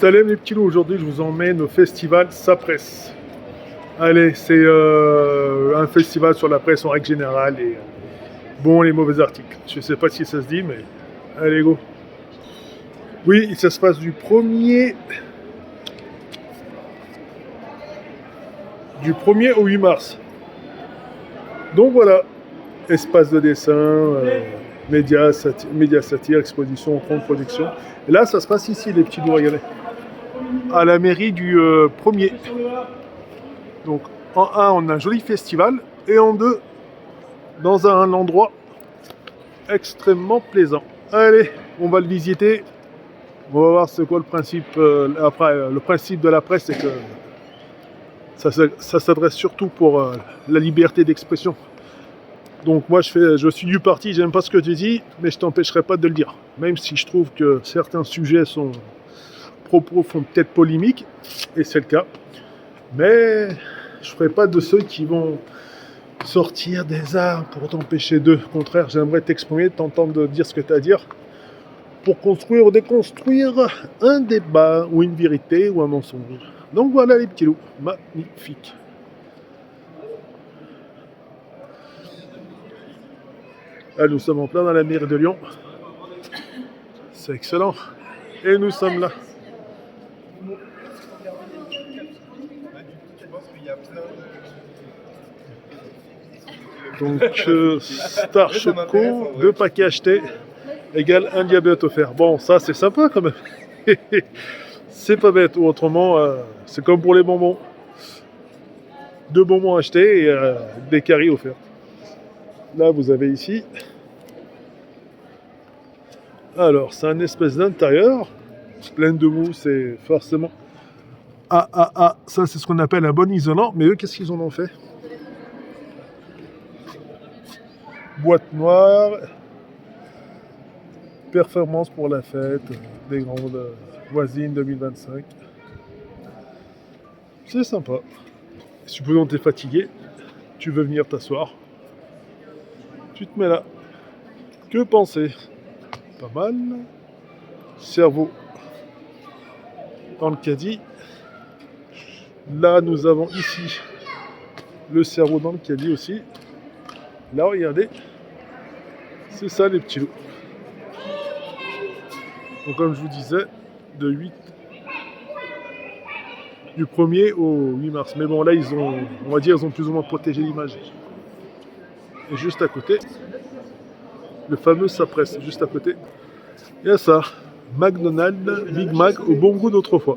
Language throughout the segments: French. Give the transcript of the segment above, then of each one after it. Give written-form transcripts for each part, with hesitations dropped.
Salut les petits loups, aujourd'hui je vous emmène au festival Sapresse. Allez, c'est un festival sur la presse en règle générale et bon les mauvais articles. Je sais pas si ça se dit mais allez go. Oui, ça se passe du 1er au 8 mars. Donc voilà, espace de dessin, médias satire, exposition, grande production. Et là ça se passe ici les petits loups, regardez. À la mairie du 1er. Donc en 1 on a un joli festival et en 2 dans un endroit extrêmement plaisant. Allez, on va le visiter. On va voir c'est quoi le principe. Le principe de la presse, c'est que ça s'adresse surtout pour la liberté d'expression. Donc moi je suis du parti, j'aime pas ce que tu dis, mais je t'empêcherai pas de le dire. Même si je trouve que certains propos font peut-être polémique, et c'est le cas. Mais je ferai pas de ceux qui vont sortir des armes pour t'empêcher d'eux. Au contraire, j'aimerais t'exprimer, t'entendre dire ce que tu as à dire, pour construire ou déconstruire un débat, ou une vérité, ou un mensonge. Donc voilà les petits loups, magnifique. Là, nous sommes en plein dans la mairie de Lyon. C'est excellent. Et nous sommes là. Donc, Star Choco, 2 paquets achetés, égale 1 diabète offert. Bon, ça c'est sympa quand même. C'est pas bête. Ou autrement, c'est comme pour les bonbons. 2 bonbons achetés et des caries offerts. Là, vous avez ici. Alors, c'est un espèce d'intérieur. Plein de mousse et forcément. Ça c'est ce qu'on appelle un bon isolant. Mais eux, qu'est-ce qu'ils en ont fait? Boîte noire. Performance pour la fête des grandes voisines 2025. C'est sympa. Supposons que tu es fatigué, tu veux venir t'asseoir. Tu te mets là. Que penser? Pas mal. Cerveau dans le caddie. Là, nous avons ici le cerveau dans le caddie aussi. Là, regardez. C'est ça, les petits loups. Donc, comme je vous disais, du 1er au 8 mars. Mais bon, là, on va dire, ils ont plus ou moins protégé l'image. Et juste à côté, le fameux Sapresse, juste à côté. Il y a ça, McDonald's, Big Mac au bon goût d'autrefois.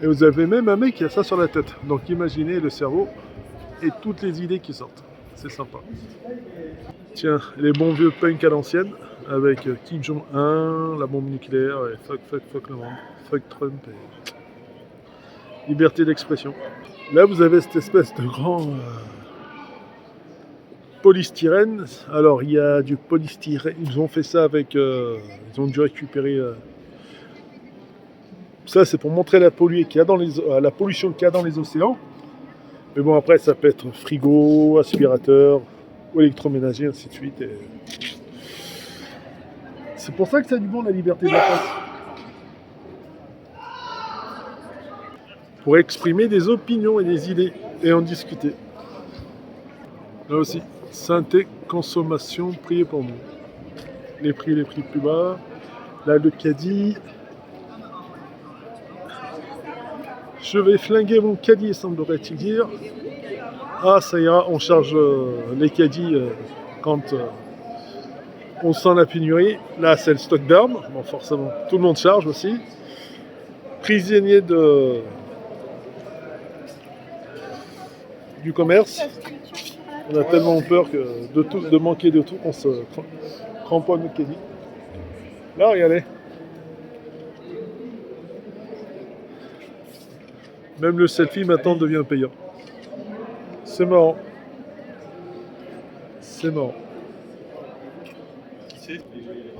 Et vous avez même un mec qui a ça sur la tête. Donc imaginez le cerveau et toutes les idées qui sortent. C'est sympa. Tiens, les bons vieux punk à l'ancienne, avec Kim Jong-un, la bombe nucléaire, et fuck le monde, fuck Trump, et liberté d'expression. Là vous avez cette espèce de grand polystyrène. Alors il y a du polystyrène, ils ont fait ça avec, ils ont dû récupérer, ça c'est pour montrer la pollution qu'il y a dans les océans. Mais bon après ça peut être frigo, aspirateur, ou électroménager, ainsi de suite. Et c'est pour ça que ça a du bon la liberté de la presse. Pour exprimer des opinions et des idées et en discuter. Là aussi. Synthé, consommation, priez pour nous. Les prix plus bas. Là, le caddie. Je vais flinguer mon caddie, semblerait-il dire. Ah, ça ira, on charge les caddies quand on sent la pénurie. Là, c'est le stock d'armes. Bon, forcément, tout le monde charge aussi. Prisonnier du commerce. On a tellement peur de manquer de tout qu'on se cramponne le caddie. Là, regardez. Même le selfie maintenant devient payant. C'est marrant. C'est marrant.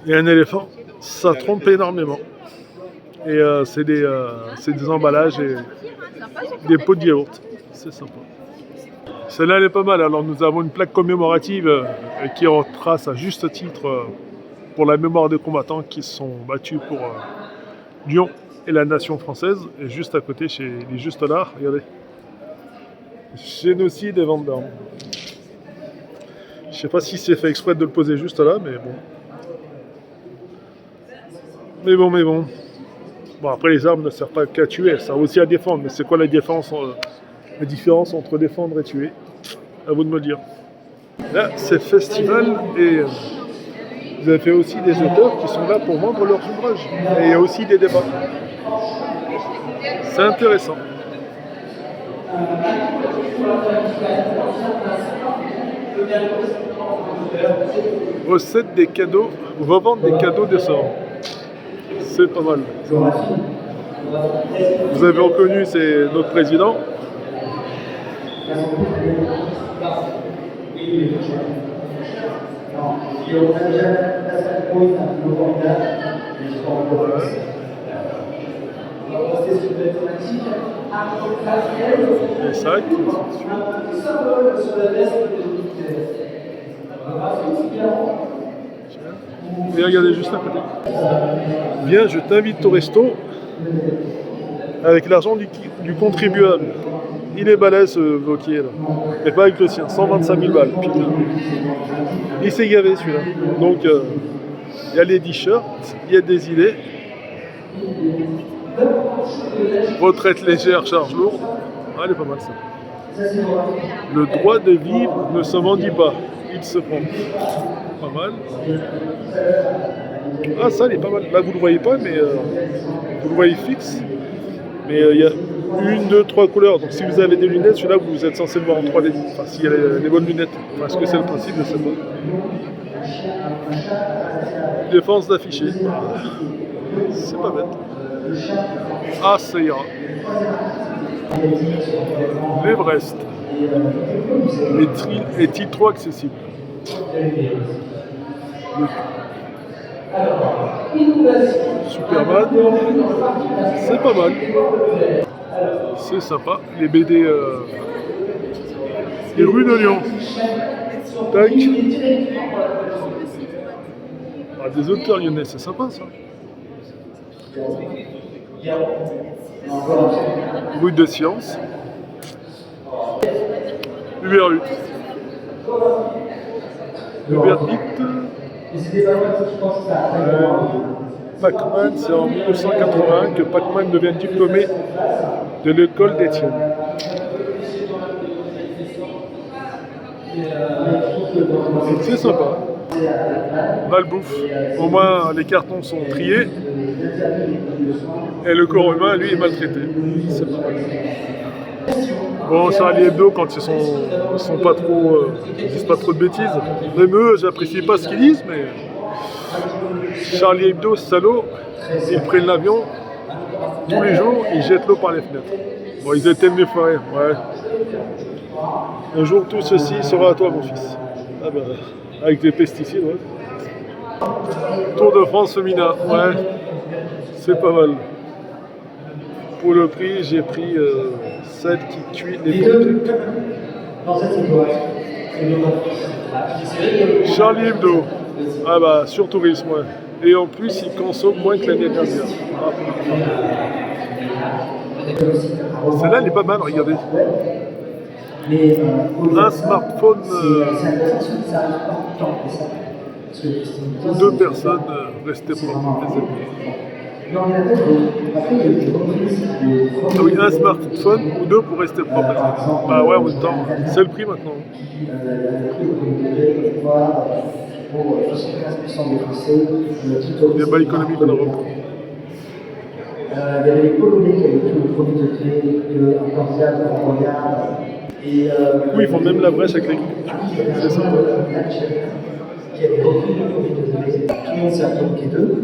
Et un éléphant, ça trompe énormément. Et c'est des emballages et des pots de yaourt. C'est sympa. Celle-là, elle est pas mal. Alors, nous avons une plaque commémorative qui retrace à juste titre pour la mémoire des combattants qui se sont battus pour Lyon et la nation française. Et juste à côté, chez les Juste l'Art, regardez. Génocide et vente d'armes. Je sais pas si c'est fait exprès de le poser juste là, mais bon. Mais bon. Bon, après, les armes ne servent pas qu'à tuer, elles servent aussi à défendre. Mais c'est quoi la différence entre défendre et tuer? À vous de me le dire. Là, c'est le festival et vous avez aussi des auteurs qui sont là pour vendre leurs ouvrages. Et il y a aussi des débats. C'est intéressant. Recette des cadeaux, revendre des cadeaux de sort. C'est pas mal. Vous avez reconnu, c'est notre président. Les sacs, et regardez juste à côté. Viens, je t'invite au resto avec l'argent du contribuable. Il est balèze ce Vauquier là. Mais pas avec le sien, 125 000 balles, putain. Il s'est gavé celui-là. Donc il y a les t-shirts, il y a des idées. Retraite légère, charge lourde. Ah, elle est pas mal ça. Le droit de vivre ne se vendit pas, il se prend. Pas mal. Ah, ça, elle est pas mal. Là, vous le voyez pas, mais vous le voyez fixe. Mais il y a 1, 2, 3 couleurs. Donc, si vous avez des lunettes, celui-là, vous êtes censé le voir en 3D. Enfin, s'il y a les bonnes lunettes. Enfin, est-ce que c'est le principe? Je sais pas. Défense d'afficher. C'est pas bête. Ah, ça ira. L'Everest est-il trop accessible? Superman, c'est pas mal. C'est sympa. Les BD les rues de Lyon. Tac. Ah, des auteurs lyonnais, c'est sympa ça. Rue de Science. Uber Eats. Pac-Man, c'est en 1981 que Pac-Man devient diplômé de l'école d'Étienne. C'est sympa. Malbouffe. Au moins les cartons sont triés. Et le corps humain, lui, est maltraité. C'est pas mal. Bon, Charlie Hebdo, quand ils sont pas trop, ils disent pas trop de bêtises. Même eux, j'apprécie pas ce qu'ils disent, mais Charlie Hebdo, salaud, ils prennent l'avion tous les jours, ils jettent l'eau par les fenêtres. Bon, ils étaient mes frères, ouais. Un jour, tout ceci sera à toi, mon fils. Ah ben, avec les pesticides, ouais. Tour de France féminin, ouais. C'est pas mal. Pour le prix, j'ai pris celle qui cuit les pommes. Charlie Hebdo. Ah bah, sur tourisme, ouais. Et en plus, il consomme moins que l'année dernière. Ah. Celle-là, elle est pas mal, regardez. Un smartphone ou 2 personnes restées propres. Ah oui, un smartphone ou 2 pour rester propre. Bah ouais, en même temps, c'est le prix maintenant. Il y a pas l'économie en Europe. Il y avait les Polonais qui avaient pris le premier degré, un candidat de regarde. Oui, ils font même la brèche avec l'agriculture. C'est sympa. Qui avait repris le premier degré. Tout le monde s'est appliqué d'eux.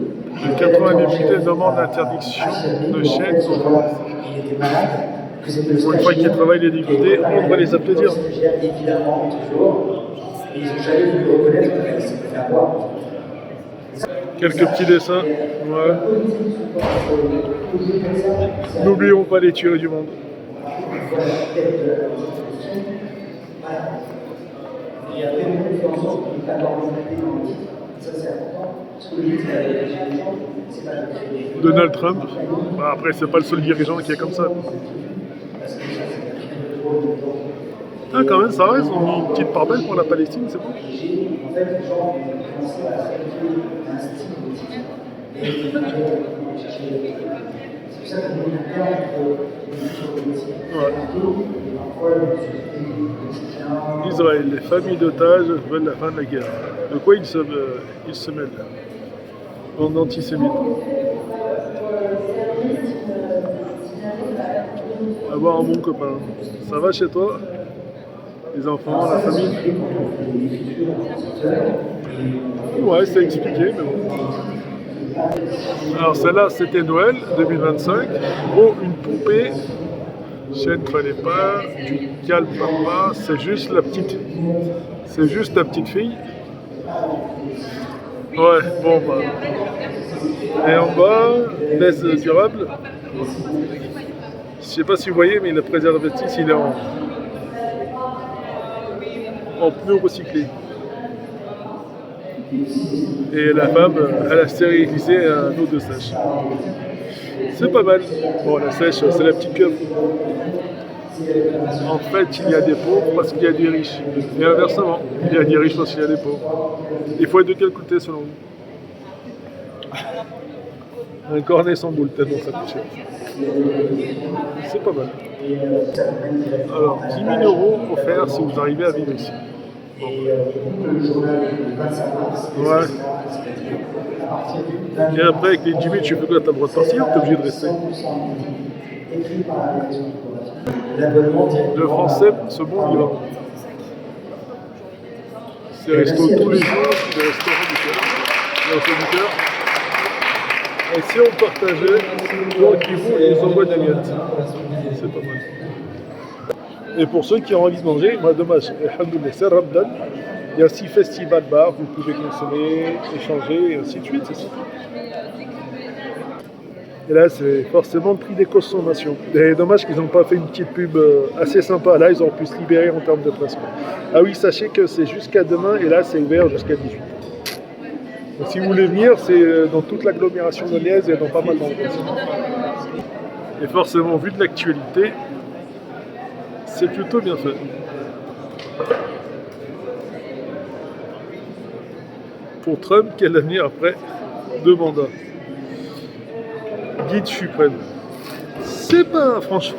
Les 80 députés demandent l'interdiction de chaînes. Il était malade. Pour une fois qu'ils travaillent les députés, on va les applaudir. Évidemment, toujours. Et ils n'ont jamais voulu reconnaître que c'était fait avoir. Quelques petits dessins. Ouais. N'oublions pas les tueries du monde. Et après, on fait en sorte de ne pas leur ça c'est important. Donald Trump. Bah, après, c'est pas le seul dirigeant qui est comme ça. Ah, quand même, ça va, ils ont mis une petite part belle pour la Palestine, c'est bon. En fait, les gens ont commencé à s'habituer à un style politique. Et c'est pour ça qu'on est un terme entre les futurs politiques. Ouais. Israël, les familles d'otages veulent la fin de la guerre. De quoi ils se mêlent en antisémites. Avoir un bon copain. Ça va chez toi? Les enfants, la famille? Ouais, c'est expliqué, mais bon. Alors celle-là, c'était Noël 2025. Oh, une poupée. Chaîne, fallait pas. Du calme pas. C'est juste la petite. C'est juste ta petite fille. Ouais, bon bah. Et en bas, laisse durable. Je sais pas si vous voyez, mais le préservatif, il est en pneu recyclé. Et la femme, elle a stérilisé un eau de sèche. C'est pas mal. Bon, la sèche, c'est la petite pieuvre. En fait, il y a des pauvres parce qu'il y a des riches. Et inversement, il y a des riches parce qu'il y a des pauvres. Il faut être de quel côté selon vous? Un cornet sans boule, tellement ça coûte cher. C'est pas mal. Alors, 10 000 € offerts si vous arrivez à vivre ici. Bon. Ouais. Et après, avec les 10 000, tu fais quoi? T'as le droit de partir ou t'es obligé de rester? Le français, ce bon vivant. C'est resto tous les jours, des restaurants du cœur. Des restos du cœur. Et si on partageait, donc ils nous envoient des gâteaux. C'est pas mal. Et pour ceux qui ont envie de manger, moi dommage, alhamdoulilah, c'est Ramadan. Il y a 6 festivals bars, vous pouvez consommer, échanger, et ainsi de suite. Et là, c'est forcément le prix des consommations. Et dommage qu'ils n'ont pas fait une petite pub assez sympa. Là, ils auraient pu se libérer en termes de placement. Ah oui, sachez que c'est jusqu'à demain, et là, c'est ouvert jusqu'à 18h. Donc, si vous voulez venir, c'est dans toute l'agglomération lyonnaise et dans pas mal d'endroits. Et forcément, vu de l'actualité, c'est plutôt bien fait. Pour Trump, quel avenir après 2 mandats? Guide suprême. C'est pas, franchement.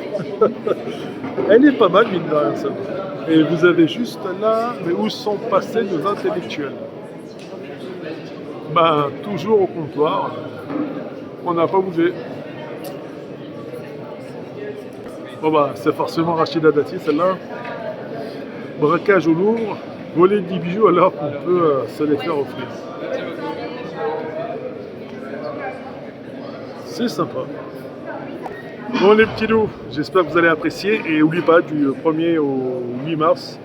Elle est pas mal, mine de rien, ça. Et vous avez juste là, mais où sont passés nos intellectuels? Ben, toujours au comptoir. On n'a pas bougé. Bon bah, c'est forcément Rachida Dati, celle-là. Braquage au Louvre, voler 10 bijoux alors qu'on peut se les faire offrir. C'est sympa. Bon les petits loups, j'espère que vous allez apprécier. Et n'oubliez pas, du 1er au 8 mars,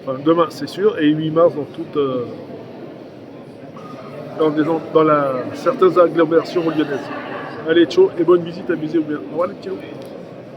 enfin demain c'est sûr, et 8 mars dans certaines agglomérations lyonnaises. Allez, ciao et bonne visite, amusez-vous bien. Au revoir les petits loups.